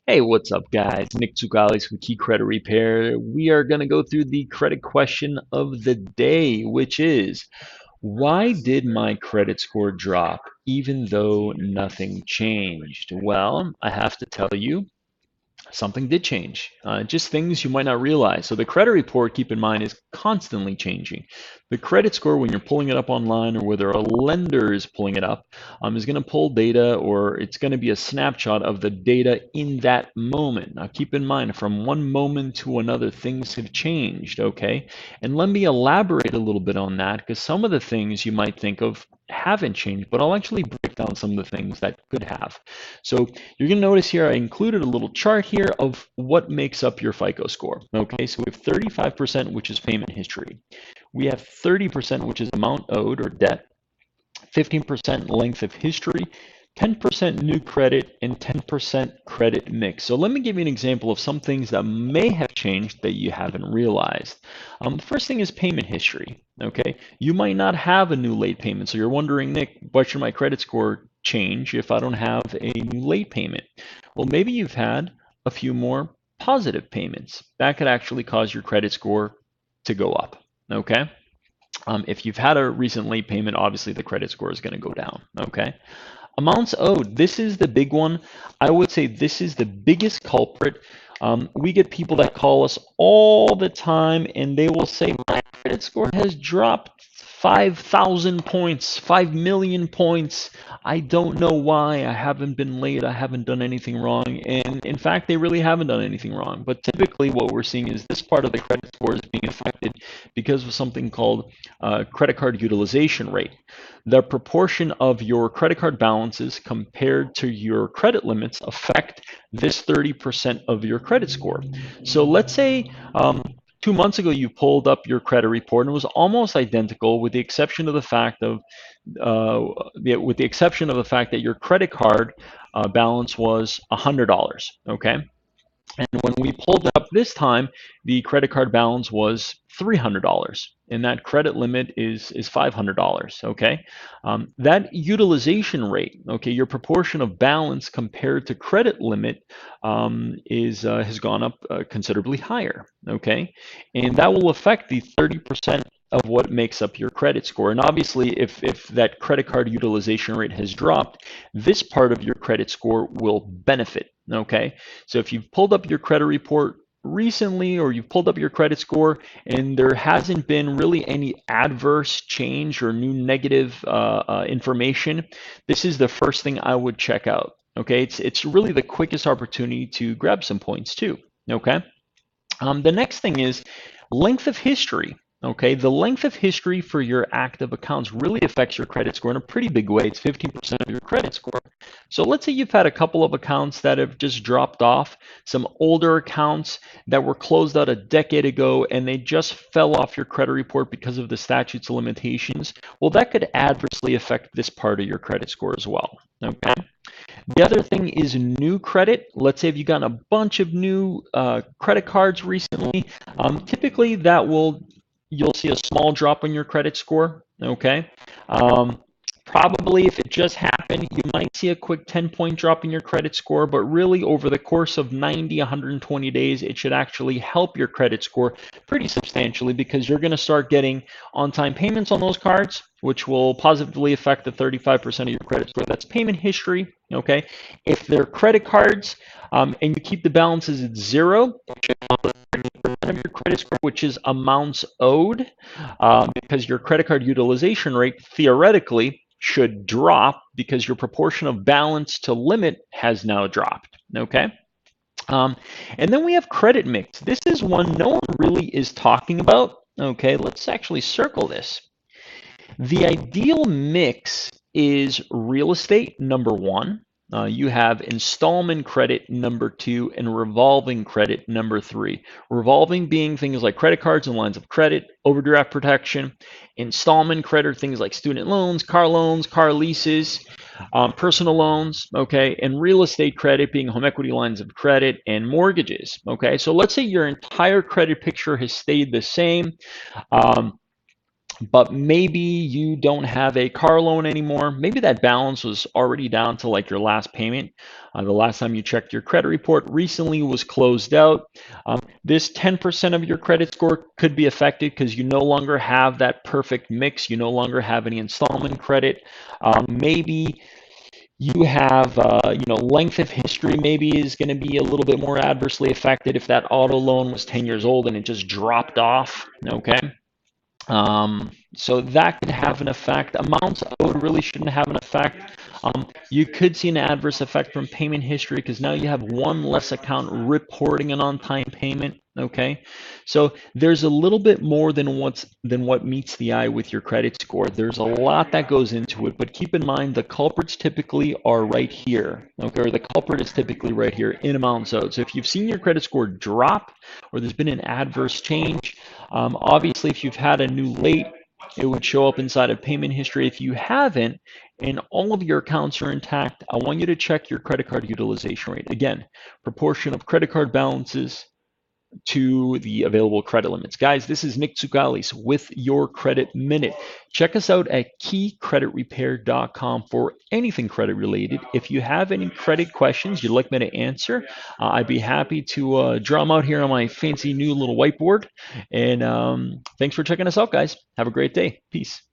Hey, what's up, guys? Nik Tsoukales from Key Credit Repair. We are going to go through the credit question of the day, which is, why did my credit score drop even though nothing changed? Well, I have to tell you, something did change. Just things you might not realize. So the credit report, keep in mind, is constantly changing. The credit score, when you're pulling it up online or whether a lender is pulling it up, is going to pull data, or it's going to be a snapshot of the data in that moment. Now keep in mind, from one moment to another, things have changed, okay? And let me elaborate a little bit on that, because some of the things you might think of haven't changed, but I'll actually break down some of the things that could have. So you're going to notice here I included a little chart here of what makes up your FICO score. Okay, so we have 35%, which is payment history. We have 30%, which is amount owed or debt, 15% length of history, 10% new credit, and 10% credit mix. So let me give you an example of some things that may have changed that you haven't realized. The first thing is payment history. Okay, you might not have a new late payment, so you're wondering, Nick, why should my credit score change if I don't have a new late payment? Well, maybe you've had a few more positive payments. That could actually cause your credit score to go up. Okay. If you've had a recent late payment, obviously the credit score is going to go down. Okay. Amounts owed. This is the big one. I would say this is the biggest culprit. We get people that call us all the time and they will say, my credit score has dropped 5,000 points, 5 million points. I don't know why. I haven't been late. I haven't done anything wrong. And in fact, they really haven't done anything wrong. But typically what we're seeing is this part of the credit score is being affected because of something called credit card utilization rate. The proportion of your credit card balances compared to your credit limits affect this 30% of your credit score. So let's say 2 months ago you pulled up your credit report and it was almost identical, with the exception of the fact of that your credit card balance was $100. Okay. And when we pulled it up this time, the credit card balance was $300, and that credit limit is $500. Okay, that utilization rate, okay, your proportion of balance compared to credit limit is has gone up considerably higher. Okay, and that will affect the 30% of what makes up your credit score. And obviously, if that credit card utilization rate has dropped, this part of your credit score will benefit. Okay, so if you've pulled up your credit report recently, or you've pulled up your credit score and there hasn't been really any adverse change or new negative information, this is the first thing I would check out. Okay, it's really the quickest opportunity to grab some points too. Okay, the next thing is length of history. Okay, the length of history for your active accounts really affects your credit score in a pretty big way. It's 15% of your credit score. So let's say you've had a couple of accounts that have just dropped off, some older accounts that were closed out a decade ago and they just fell off your credit report because of the statutes of limitations. Well, that could adversely affect this part of your credit score as well. Okay. The other thing is new credit. Let's say if you've gotten a bunch of new credit cards recently, typically you'll see a small drop in your credit score. Okay. Probably if it just happened, you might see a quick 10-point drop in your credit score, but really over the course of 90, 120 days, it should actually help your credit score pretty substantially, because you're going to start getting on-time payments on those cards, which will positively affect the 35% of your credit score. That's payment history. Okay. If they're credit cards and you keep the balances at zero, of your credit score, which is amounts owed, because your credit card utilization rate theoretically should drop because your proportion of balance to limit has now dropped. Okay. And then we have credit mix. This is one no one really is talking about. Okay, let's actually circle this. The ideal mix is real estate, number one. You have installment credit, number two, and revolving credit, number three. Revolving being things like credit cards and lines of credit, overdraft protection. Installment credit, things like student loans, car leases, personal loans, okay, and real estate credit being home equity lines of credit and mortgages, okay. So let's say your entire credit picture has stayed the same. but maybe you don't have a car loan anymore. Maybe that balance was already down to like your last payment. The last time you checked your credit report recently was closed out. This 10% of your credit score could be affected because you no longer have that perfect mix. You no longer have any installment credit. Maybe you have, length of history maybe is going to be a little bit more adversely affected if that auto loan was 10 years old and it just dropped off. Okay. So that could have an effect. Amounts owed really shouldn't have an effect. You could see an adverse effect from payment history because now you have one less account reporting an on-time payment. Okay, so there's a little bit more than what meets the eye with your credit score. There's a lot that goes into it, but keep in mind the culprits typically are right here. Okay, or the culprit is typically right here in amounts owed. So if you've seen your credit score drop or there's been an adverse change, obviously, if you've had a new late, it would show up inside of payment history. If you haven't, and all of your accounts are intact, I want you to check your credit card utilization rate. Again, proportion of credit card balances to the available credit limits. Guys, this is Nik Tsoukales with your Credit Minute. Check us out at keycreditrepair.com for anything credit related. If you have any credit questions you'd like me to answer, I'd be happy to draw them out here on my fancy new little whiteboard. And thanks for checking us out, guys. Have a great day. Peace.